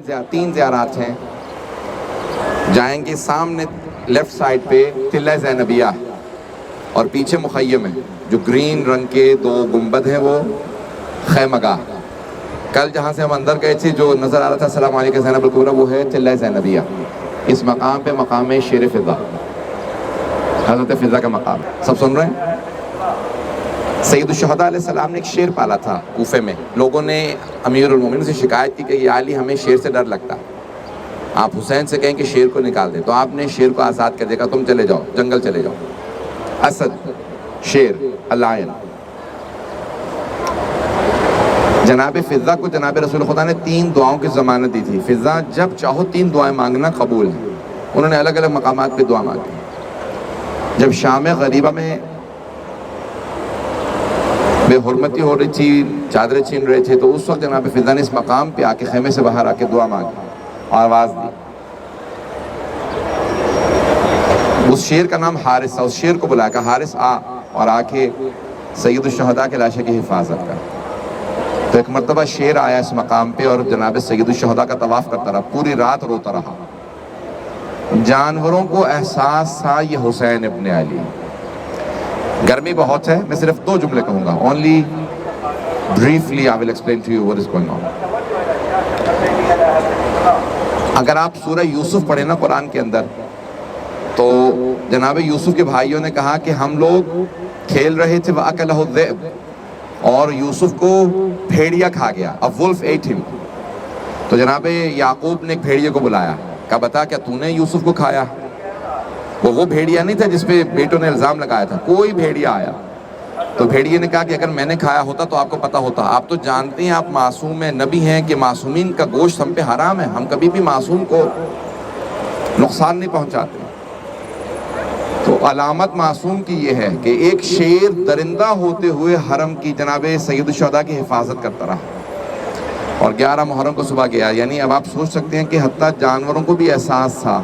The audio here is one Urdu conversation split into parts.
تین زیارات ہیں. جائیں گے سامنے لیفٹ سائڈ پہ تلہ زینبیہ اور پیچھے مخیم ہے. جو گرین رنگ کے دو گنبد ہیں وہ خیمگاہ. کل جہاں سے ہم اندر گئے تھے جو نظر آ رہا تھا السلام علیکم زینب الکبریٰ وہ ہے تلہ زینبیہ. اس مقام پہ مقام شیر فضا، حضرت فضا کا مقام. سب سن رہے ہیں؟ سید الشہداء علیہ السلام نے ایک شیر پالا تھا کوفے میں. لوگوں نے امیر المومنین سے شکایت کی کہ یا علی ہمیں شیر سے ڈر لگتا، آپ حسین سے کہیں کہ شیر کو نکال دیں. تو آپ نے شیر کو آزاد کر دیا، کہا تم چلے جاؤ جنگل چلے جاؤ. اسد، شیر، الائن. جناب فضا کو جناب رسول خدا نے 3 دعاؤں کی ضمانت دی تھی. فضا جب چاہو 3 دعائیں مانگنا قبول ہیں. انہوں نے الگ الگ مقامات پہ دعا مانگی. جب شام غریبہ میں بے حرمتی ہو رہی تھی، چادریں چھین رہے تھے، تو اس وقت جناب فضا نے اس مقام پہ آ کے خیمے سے باہر آ کے دعا مانگی اور آواز دی. اس شیر کا نام حارث تھا. اس شیر کو بلایا، کہا حارث آ، اور آ کے سید الشہداء کے لاشے کی حفاظت کر. تو ایک مرتبہ شیر آیا اس مقام پہ اور جناب سید الشہداء کا طواف کرتا رہا. پوری رات روتا رہا. جانوروں کو احساس تھا یہ حسین ابن علی. گرمی بہت ہے، میں صرف 2 جملے کہوں گا. Only briefly I will explain to you what is going on. اگر آپ سورہ یوسف پڑھیں نا قرآن کے اندر، تو جناب یوسف کے بھائیوں نے کہا کہ ہم لوگ کھیل رہے تھے وَأَكَلَهُ الذِّئْبُ، اور یوسف کو بھیڑیا کھا گیا. A wolf ate him. تو جناب یعقوب نے ایک بھیڑیے کو بلایا، کہا بتا کیا تو نے یوسف کو کھایا؟ وہ بھیڑیا نہیں تھا جس پہ بیٹوں نے الزام لگایا تھا، کوئی بھیڑیا آیا. تو بھیڑیے نے کہا کہ اگر میں نے کھایا ہوتا تو آپ کو پتا ہوتا. آپ تو جانتے ہیں آپ معصوم ہیں، نبی ہیں، کہ معصومین کا گوشت ہم پہ حرام ہے. ہم کبھی بھی معصوم کو نقصان نہیں پہنچاتے. تو علامت معصوم کی یہ ہے کہ ایک شیر درندہ ہوتے ہوئے حرم کی جناب سید الشہداء کی حفاظت کرتا رہا. اور 11 محرم کو صبح گیا. یعنی اب آپ سوچ سکتے ہیں کہ حتیٰ جانوروں کو بھی احساس تھا.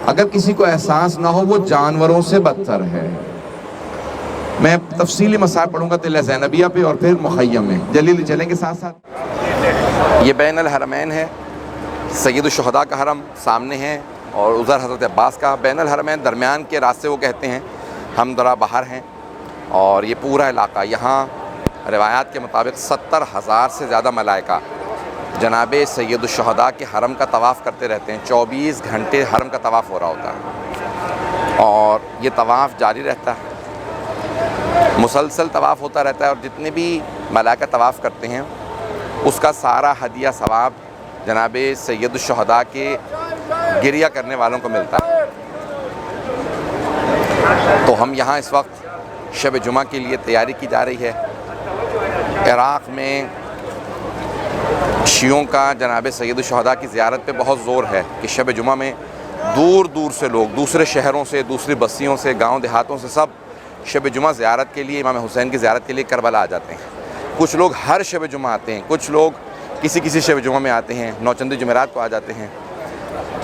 اگر کسی کو احساس نہ ہو وہ جانوروں سے بدتر ہے. میں تفصیلی مسائل پڑھوں گا تلہ زینبیہ پہ اور پھر مخیم میں. جلیل چلیں گے ساتھ ساتھ. یہ بین الحرمین ہے. سید الشہداء کا حرم سامنے ہے اور ادھر حضرت عباس کا. بین الحرمین درمیان کے راستے وہ کہتے ہیں. ہم ذرا باہر ہیں اور یہ پورا علاقہ، یہاں روایات کے مطابق 70,000 سے زیادہ ملائکہ جناب سید الشہداء کے حرم کا طواف کرتے رہتے ہیں. 24 گھنٹے حرم کا طواف ہو رہا ہوتا ہے اور یہ طواف جاری رہتا ہے، مسلسل طواف ہوتا رہتا ہے. اور جتنے بھی ملائکہ طواف کرتے ہیں اس کا سارا ہدیہ ثواب جناب سید الشہداء کے گریہ کرنے والوں کو ملتا ہے. تو ہم یہاں اس وقت شب جمعہ کے لیے تیاری کی جا رہی ہے. عراق میں شیعوں کا جناب سید الشہداء کی زیارت پہ بہت زور ہے کہ شب جمعہ میں دور دور سے لوگ، دوسرے شہروں سے، دوسری بستیوں سے، گاؤں دیہاتوں سے، سب شب جمعہ زیارت کے لیے، امام حسین کی زیارت کے لیے کربلا آ جاتے ہیں. کچھ لوگ ہر شب جمعہ آتے ہیں، کچھ لوگ کسی شب جمعہ میں آتے ہیں. نوچندی جمعرات کو آ جاتے ہیں.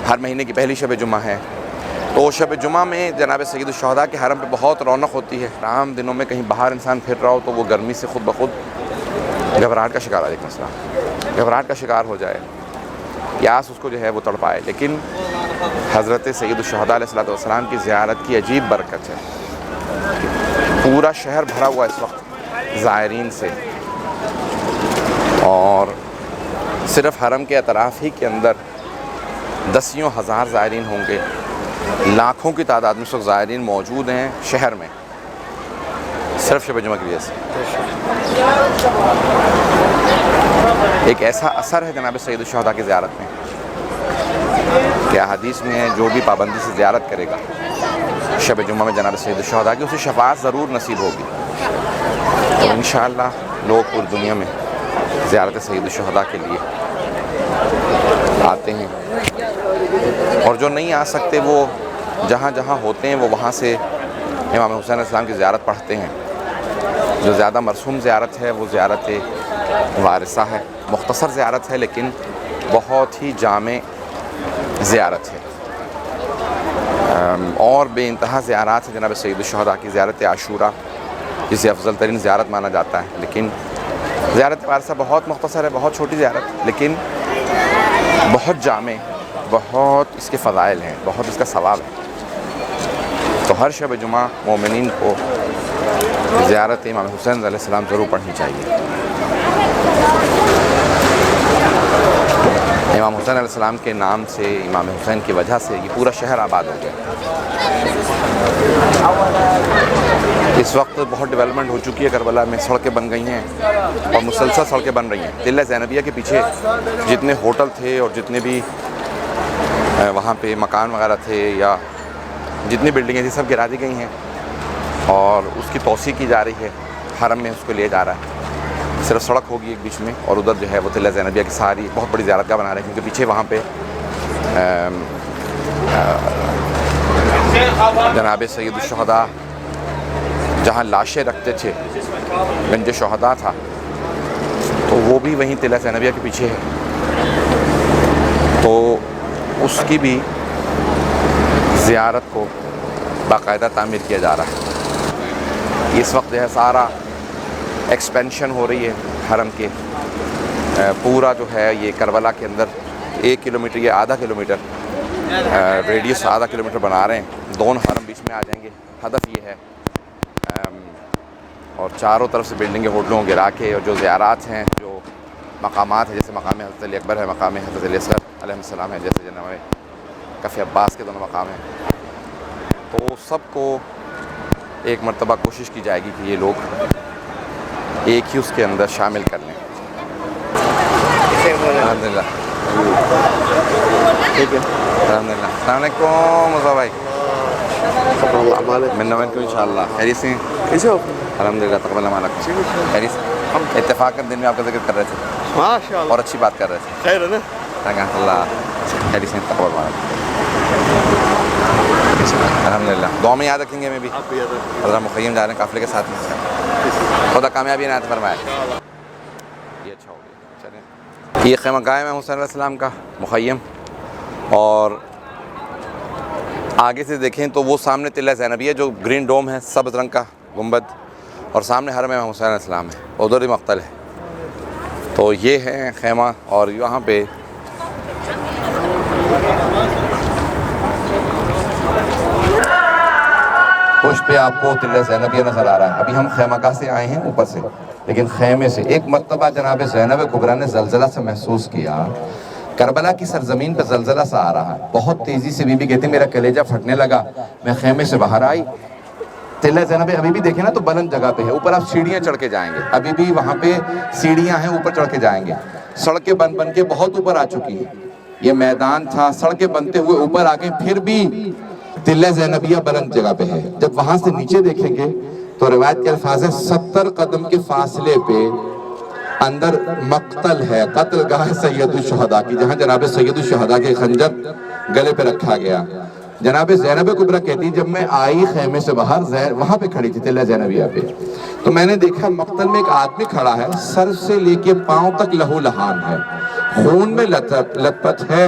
ہر مہینے کی پہلی شب جمعہ ہے. تو شب جمعہ میں جناب سید الشہداء کے حرم پہ بہت رونق ہوتی ہے. عام دنوں میں کہیں باہر انسان پھر رہا ہو تو وہ گرمی سے خود بخود گھبراہٹ کا شکار، علیکم السلام، گھبراہٹ کا شکار ہو جائے، پیاس اس کو جو ہے وہ تڑپائے. لیکن حضرت سید الشہداء علیہ السلام کی زیارت کی عجیب برکت ہے. پورا شہر بھرا ہوا اس وقت زائرین سے، اور صرف حرم کے اطراف ہی کے اندر 10 ہزار زائرین ہوں گے. لاکھوں کی تعداد میں اس وقت زائرین موجود ہیں شہر میں صرف شب جمعہ کی وجہ سے. ایک ایسا اثر ہے جناب سید الشہداء کی زیارت میں کہ حدیث میں ہے جو بھی پابندی سے زیارت کرے گا شب جمعہ میں جناب سید الشہداء کی، اسے شفاعت ضرور نصیب ہوگی. تو انشاءاللہ لوگ پوری دنیا میں زیارت سید الشہداء کے لیے آتے ہیں، اور جو نہیں آ سکتے وہ جہاں جہاں ہوتے ہیں وہ وہاں سے امام حسین علیہ السلام کی زیارت پڑھتے ہیں. جو زیادہ مرسوم زیارت ہے وہ زیارت وارثہ ہے. مختصر زیارت ہے لیکن بہت ہی جامع زیارت ہے. اور بے انتہا زیارات ہیں جناب سید الشہداء کی. زیارت عاشورہ جسے افضل ترین زیارت مانا جاتا ہے، لیکن زیارت وارثہ بہت مختصر ہے، بہت چھوٹی زیارت، لیکن بہت جامع، بہت اس کے فضائل ہیں، بہت اس کا ثواب ہے. تو ہر شب جمعہ مومنین کو زیارت امام حسین علیہ السلام ضرور پڑھنی چاہیے. امام حسین علیہ السلام کے نام سے، امام حسین کی وجہ سے یہ پورا شہر آباد ہو گیا. اس وقت بہت ڈیولپمنٹ ہو چکی ہے کربلا میں، سڑکیں بن گئی ہیں اور مسلسل سڑکیں بن رہی ہیں. قلعہ زینبیہ کے پیچھے جتنے ہوٹل تھے اور جتنے بھی وہاں پہ مکان وغیرہ تھے یا جتنی بلڈنگیں تھیں سب گرا دی گئی ہیں اور اس کی توسیع کی جا رہی ہے. حرم میں اس کو لے جا رہا ہے. صرف سڑک ہوگی ایک بیچ میں اور ادھر جو ہے وہ قلعہ زینبیہ کی ساری بہت بڑی زیارتگاہ بنا رہے ہیں، کیونکہ پیچھے وہاں پہ جناب سید الشہداء جہاں لاشیں رکھتے تھے، گنج شہداء تھا، تو وہ بھی وہیں قلعہ زینبیہ کے پیچھے ہے. تو اس کی بھی زیارت کو باقاعدہ تعمیر کیا جا رہا ہے. اس وقت جو ہے سارا ایکسپینشن ہو رہی ہے حرم کے. پورا جو ہے یہ کربلا کے اندر 1 کلومیٹر یا آدھا کلومیٹر ریڈیس، آدھا کلومیٹر بنا رہے ہیں. دونوں حرم بیچ میں آ جائیں گے، ہدف یہ ہے. اور چاروں طرف سے بلڈنگیں ہوٹلوں کو گرا کے، اور جو زیارات ہیں، جو مقامات ہیں، جیسے مقام حضرت علی اکبر ہے، مقام حضرت علی اصغر علیہ السلام ہے، جیسے جناب کف عباس کے دونوں مقام ہیں، تو سب کو ایک مرتبہ کوشش کی جائے گی کہ یہ لوگ ایک ہی اس کے اندر شامل کر لیں. الحمد للہ. ٹھیک ہے، الحمد للہ. السلام علیکم مصطفیٰ بھائی. من نوین کو انشاءاللہ خیریت سے ہیں؟ الحمد للہ. تقبل عملکم. خیریت سے؟ اتفاق کے دن میں آپ کا ذکر کر رہے تھے ماشاءاللہ، اور اچھی بات کر رہے تھے. خیر ہے نا؟ اللہ خیریت سے. تقبل عملکم. الحمد للہ. دعا میں یاد رکھیں گے. ہمیں بھی حضرت مخیم جا رہے ہیں قافلے کے ساتھ ہی. خدا کامیابی عنایت فرمائے. یہ اچھا ہو گیا. چلیں، یہ خیمہ گاہ ہے حسین علیہ السلام کا مخیم، اور آگے سے دیکھیں تو وہ سامنے قلعہ زینبیہ جو گرین ڈوم ہے، سبز رنگ کا گنبد، اور سامنے حرم امام حسین علیہ السلام ہے، ادھر ہی مقتل ہے. تو یہ ہے خیمہ، اور یہاں پہ پشت پہ آپ کو قلعہ زینبیہ نظر آ رہا ہے. ابھی ہم خیمہ گاہ سے آئے ہیں اوپر سے، لیکن خیمے سے ایک مرتبہ جناب زینب کبریٰ نے زلزلہ سے محسوس کیا. کربلا کی سرزمین پہ زلزلہ سا آ رہا ہے بہت تیزی سے. بی بی کہتے ہیں میرا کلیجہ پھٹنے لگا. میں خیمے سے باہر آئی. قلعہ زینب ابھی بھی دیکھیں نا تو بلند جگہ پہ ہے، اوپر آپ سیڑھیاں چڑھ کے جائیں گے. ابھی بھی وہاں پہ سیڑھیاں ہیں، اوپر چڑھ کے جائیں گے. سڑکیں بن کے بہت اوپر آ چکی ہیں. یہ میدان تھا، سڑکیں بنتے ہوئے اوپر آ گئے، پھر بھی قلعہ زینبیہ بلند جگہ پہ ہے. جب وہاں سے نیچے دیکھیں گے تو روایت کے الفاظ ہے 70 قدم کے فاصلے پہ اندر مقتل ہے، قتل گاہ سید الشہداء کی، جہاں جناب سید الشہداء کے خنجر گلے پہ رکھا گیا. جناب زینب کبریٰ کہتی جب میں آئی خیمے سے باہر، وہاں پہ کھڑی تھی قلعہ زینبیہ پہ، تو میں نے دیکھا مقتل میں ایک آدمی کھڑا ہے، سر سے لے کے پاؤں تک لہو لہان ہے، خون میں لت پت ہے،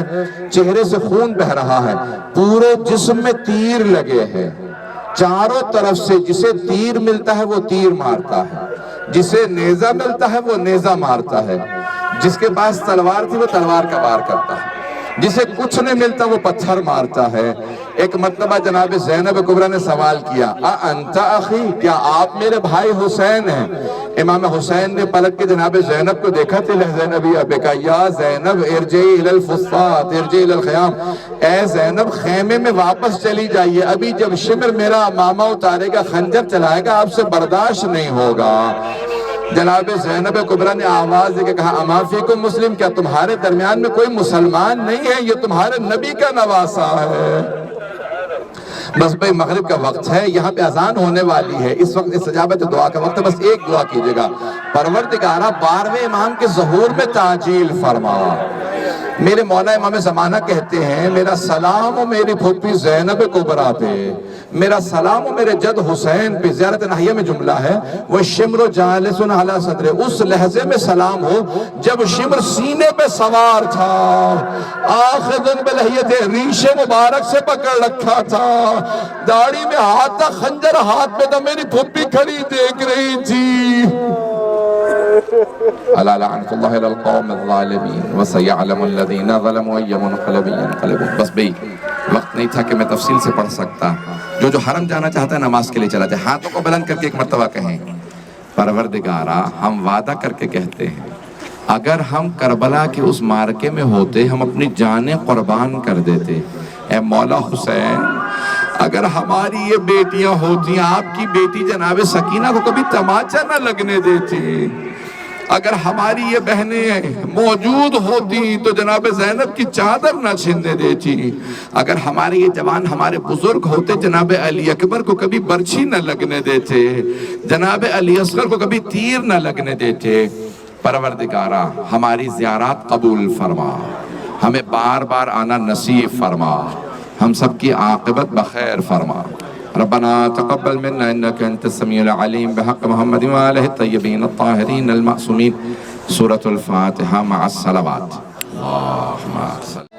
چہرے سے خون بہہ رہا ہے، پورے جسم میں تیر لگے ہیں. چاروں طرف سے جسے تیر ملتا ہے وہ تیر مارتا ہے، جسے نیزہ ملتا ہے وہ نیزہ مارتا ہے، جس کے پاس تلوار تھی وہ تلوار کا وار کرتا ہے، جسے کچھ نہیں ملتا وہ پتھر مارتا ہے. ایک مرتبہ جناب زینب کبریٰ نے سوال کیا انت اخی، کیا آپ میرے بھائی حسین ہیں؟ امام حسین نے پلٹ کے جناب زینب کو دیکھا قلعہ زینبیہ پہ، کہا یا زینب ارجعی الی الفسطاط ارجعی الی الخیام، اے زینب خیمے میں واپس چلی جائیے، ابھی جب شمر میرا ماما اتارے گا، خنجر چلائے گا، آپ سے برداشت نہیں ہوگا. جناب زینب کبریٰ نے آواز دے کے کہا اما فیکم مسلم، کیا تمہارے درمیان میں کوئی مسلمان نہیں ہے؟ یہ تمہارے نبی کا نواسہ ہے. بس بھئی مغرب کا وقت ہے، یہاں پہ اذان ہونے والی ہے، اس وقت استجابت دعا کا وقت ہے. بس ایک دعا کیجئے گا، پروردگارہ 12ویں امام کے ظہور میں تعجیل فرما. میرے مولا امام زمانہ کہتے ہیں میرا سلام و میری پھوپھی زینب کبریٰ پہ، میرا سلام و میرے جد حسین پہ. زیارت ناحیہ میں جملہ ہے وہ شمر جالس علی صدر، اس لحظے میں سلام ہو جب شمر سینے پہ سوار تھا، آخذ بلحیت، ریشے مبارک سے پکڑ رکھا تھا، داڑھی میں ہاتھ تھا، خنجر ہاتھ میں تھا، میری پھوپھی کھڑی دیکھ رہی تھی. الا لعنت اللہ علی القوم الظالمین وسیعلم الذین ظلموا ای منقلب ینقلبون. بس بھئی وقت نہیں تھا کہ میں تفصیل سے پڑھ سکتا. جو حرم جانا چاہتا ہے نماز کے لیے چلا جائے. ہاتھوں کو بلند کر کے ایک مرتبہ کہیں پروردگارا ہم وعدہ کر کے کہتے ہیں اگر ہم کربلا کے اس معرکے میں ہوتے ہم اپنی جانیں قربان کر دیتے. اے مولا حسین اگر ہماری یہ بیٹیاں ہوتی آپ کی بیٹی جناب سکینہ کو کبھی تماچا نہ لگنے دیتی. اگر ہماری یہ بہنیں موجود ہوتی تو جناب زینب کی چادر نہ چھننے دیتی. اگر ہمارے یہ جوان ہمارے بزرگ ہوتے جناب علی اکبر کو کبھی برچھی نہ لگنے دیتے. جناب علی اصغر کو کبھی تیر نہ لگنے دیتے. پروردگارا ہماری زیارات قبول فرما. ہمیں بار بار آنا نصیب فرما. ہم سب کی عاقبت بخیر فرما. ربنا تقبل منا انك انت السميع العليم بحق محمد وآله الطيبين الطاهرين المعصومين. سورة الفاتحة مع الصلوات. اللهم صل